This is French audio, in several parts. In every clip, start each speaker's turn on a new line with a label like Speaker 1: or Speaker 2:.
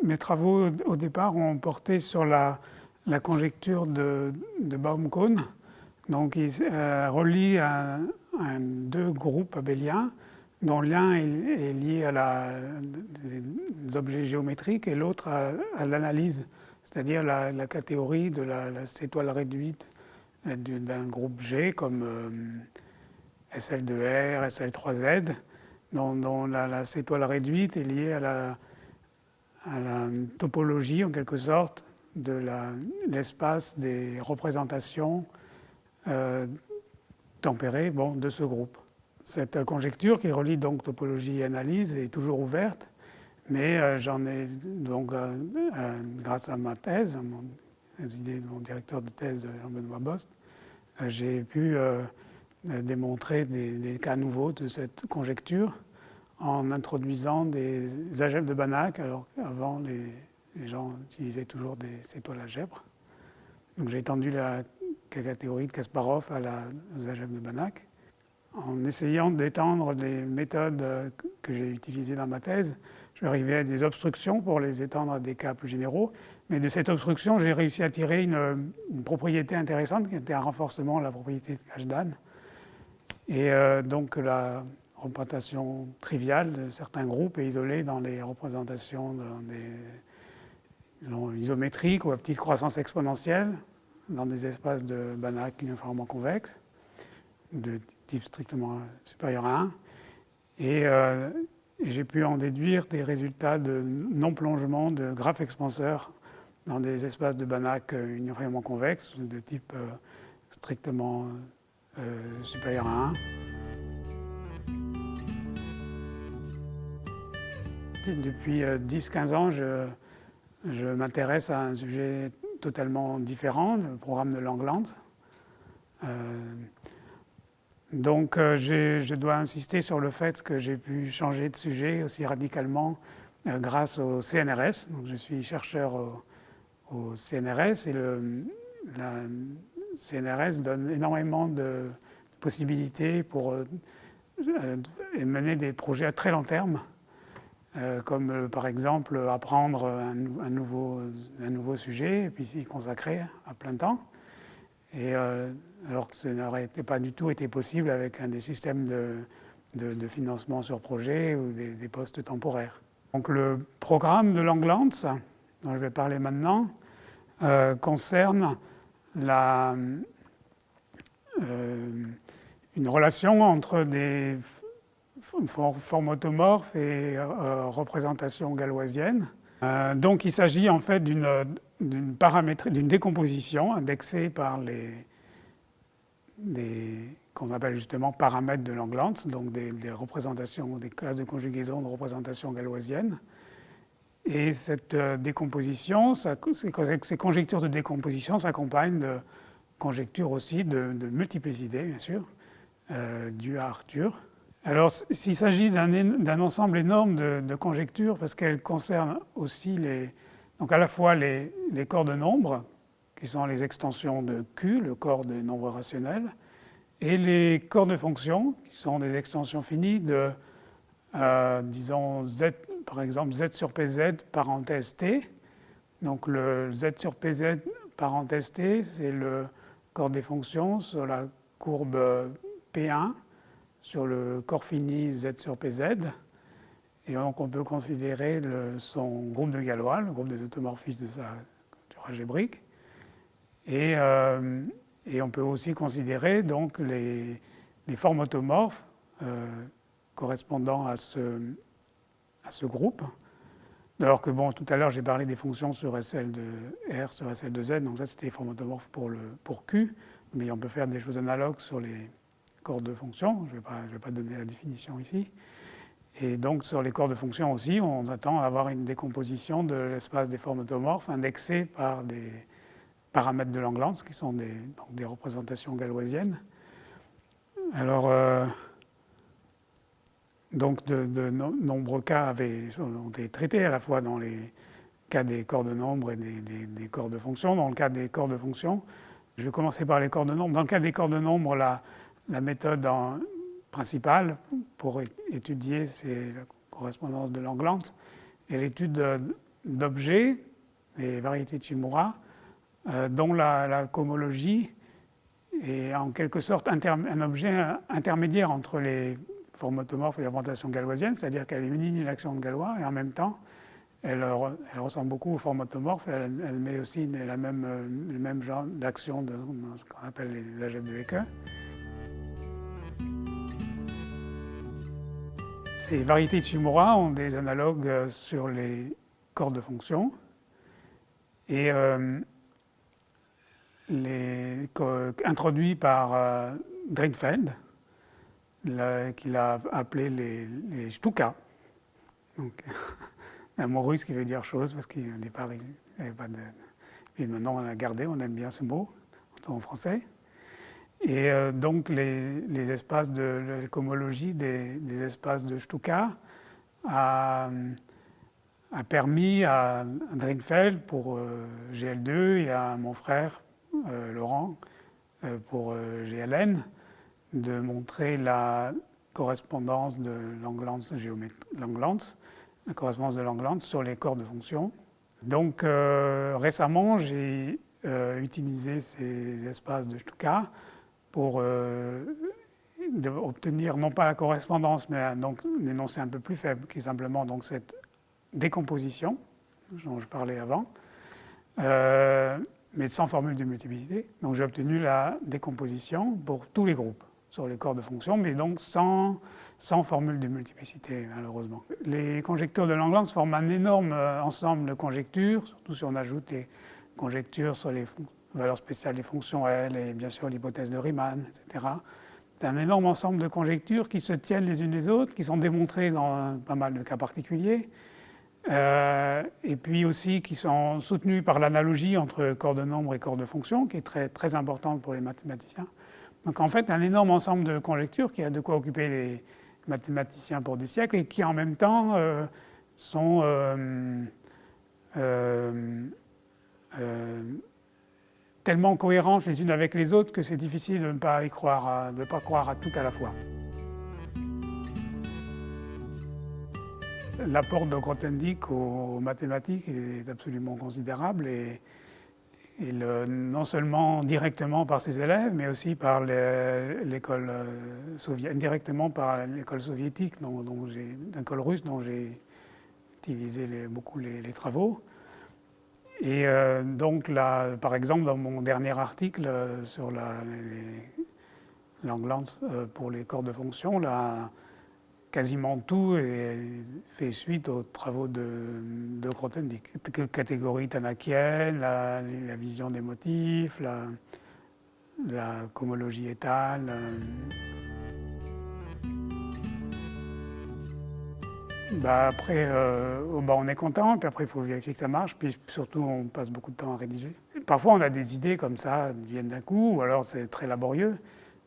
Speaker 1: mes travaux au départ ont porté sur la conjecture de Baum-Cohn. Donc il relie deux groupes abéliens dont l'un est lié à des objets géométriques et l'autre à l'analyse, c'est-à-dire la catégorie de la étoile réduite d'un groupe G comme SL2R, SL3Z, dont la étoile réduite est liée à la topologie, en quelque sorte, de l'espace des représentations tempérées de ce groupe. Cette conjecture qui relie donc topologie et analyse est toujours ouverte, mais j'en ai donc, grâce à ma thèse, aux idées de mon directeur de thèse, Jean-Benoît Bost, j'ai pu démontrer des cas nouveaux de cette conjecture en introduisant des algèbres de Banach, alors qu'avant les gens utilisaient toujours des étoiles algèbres. Donc j'ai étendu la catégorie de Kasparov aux algèbres de Banach, en essayant d'étendre les méthodes que j'ai utilisées dans ma thèse. Je suis arrivé à des obstructions pour les étendre à des cas plus généraux, mais de cette obstruction, j'ai réussi à tirer une propriété intéressante qui était un renforcement de la propriété de Kashdan. Et donc la représentation triviale de certains groupes est isolée dans les représentations isométriques ou à petite croissance exponentielle, dans des espaces de Banach uniformément convexes, de type strictement supérieur à 1. Et j'ai pu en déduire des résultats de non-plongement de graphes expanseurs dans des espaces de Banach uniformément convexes, de type strictement supérieur à 1. Depuis 10-15 ans, je m'intéresse à un sujet totalement différent, le programme de Langlands. Donc je dois insister sur le fait que j'ai pu changer de sujet aussi radicalement grâce au CNRS. Donc, je suis chercheur au CNRS et la CNRS donne énormément de possibilités pour mener des projets à très long terme. Comme par exemple apprendre un nouveau sujet et puis s'y consacrer à plein temps. Et alors que ça n'aurait pas du tout été possible avec des systèmes de financement sur projet ou des postes temporaires. Donc le programme de Langlands, dont je vais parler maintenant, concerne une relation entre des formes automorphes et représentations galoisiennes. Donc il s'agit en fait d'une décomposition indexée par qu'on appelle justement paramètres de Langlands, donc des représentations, des classes de conjugaison de représentations galoisiennes. Et cette décomposition, ces conjectures de décomposition s'accompagnent de conjectures aussi de multiplicité, bien sûr, dues à Arthur. Alors, s'il s'agit d'un ensemble énorme de conjectures, parce qu'elles concernent aussi donc à la fois les corps de nombres, qui sont les extensions de Q, le corps des nombres rationnels, et les corps de fonctions, qui sont des extensions finies de, disons, Z, par exemple, Z sur PZ parenthèse T. Donc, le Z sur PZ parenthèse T, c'est le corps des fonctions sur la courbe P1, sur le corps fini Z sur PZ. Et donc on peut considérer son groupe de Galois, le groupe des automorphismes de sa structure algébrique. Et on peut aussi considérer donc les formes automorphes correspondant à ce groupe. Alors que tout à l'heure j'ai parlé des fonctions sur SL de R, sur SL de Z, donc ça c'était les formes automorphes pour Q, mais on peut faire des choses analogues sur les corps de fonctions, je ne vais pas donner la définition ici. Et donc sur les corps de fonctions aussi, on attend à avoir une décomposition de l'espace des formes automorphes indexées par des paramètres de Langlands, qui sont des représentations galoisiennes. Alors, donc de nombreux cas ont été traités à la fois dans les cas des corps de nombres et des corps de fonctions. Dans le cas des corps de fonctions, je vais commencer par les corps de nombres. Dans le cas des corps de nombres, la méthode principale pour étudier, c'est la correspondance de Langlands et l'étude d'objets, les variétés de Shimura, dont la cohomologie est en quelque sorte un objet intermédiaire entre les formes automorphes et les représentations galoisiennes, c'est-à-dire qu'elle est une action de Galois et en même temps elle ressemble beaucoup aux formes automorphes. Elle met aussi le même genre d'action de ce qu'on appelle les algèbres de Hecke. Ces variétés de Shimura ont des analogues sur les corps de fonction et introduits par Drinfeld, qu'il a appelé les Stuka. Donc, un mot russe qui veut dire chose, parce qu'au départ, il n'y avait pas de. Puis maintenant, on l'a gardé, on aime bien ce mot, en français. Et donc, les espaces de cohomologie des espaces de Stuka a permis à Drinfeld pour GL2 et à mon frère Laurent pour GLN de montrer la correspondance de Langlands la correspondance de Langlands sur les corps de fonction. Donc récemment, j'ai utilisé ces espaces de Stuka pour obtenir non pas la correspondance, mais donc un énoncé un peu plus faible, qui est simplement donc cette décomposition dont je parlais avant, mais sans formule de multiplicité. Donc j'ai obtenu la décomposition pour tous les groupes sur les corps de fonction, mais donc sans formule de multiplicité, malheureusement. Les conjectures de Langlands forment un énorme ensemble de conjectures, surtout si on ajoute les conjectures sur les valeurs spéciales des fonctions L et bien sûr l'hypothèse de Riemann, etc. C'est un énorme ensemble de conjectures qui se tiennent les unes les autres, qui sont démontrées dans pas mal de cas particuliers, et puis aussi qui sont soutenues par l'analogie entre corps de nombre et corps de fonction, qui est très, très importante pour les mathématiciens. Donc en fait, un énorme ensemble de conjectures qui a de quoi occuper les mathématiciens pour des siècles et qui en même temps sont tellement cohérentes les unes avec les autres que c'est difficile de ne pas y croire, de ne pas croire à tout à la fois. L'apport de Grothendieck aux mathématiques est absolument considérable et non seulement directement par ses élèves, mais aussi par l'école soviétique, indirectement par l'école soviétique, l'école russe dont j'ai utilisé beaucoup les travaux. Et donc là, par exemple, dans mon dernier article sur Langlands pour les corps de fonction, là, quasiment tout est fait suite aux travaux de Grothendieck. Catégorie tanakienne, la vision des motifs, la cohomologie étale. Après, on est content, puis après il faut vérifier que ça marche, puis surtout on passe beaucoup de temps à rédiger. Parfois on a des idées comme ça, qui viennent d'un coup, ou alors c'est très laborieux,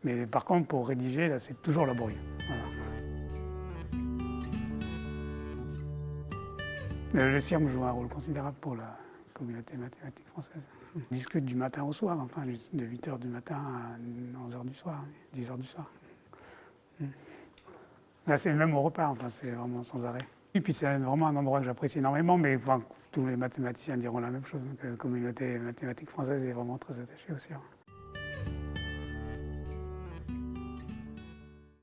Speaker 1: mais par contre pour rédiger, là c'est toujours laborieux. Voilà. Le CIRM joue un rôle considérable pour la communauté mathématique française. On discute du matin au soir, enfin de 8h du matin à 11h du soir, 10h du soir. Là c'est même au repas, enfin c'est vraiment sans arrêt. Et puis c'est vraiment un endroit que j'apprécie énormément, mais enfin, tous les mathématiciens diront la même chose. Donc, la communauté mathématique française est vraiment très attachée aussi.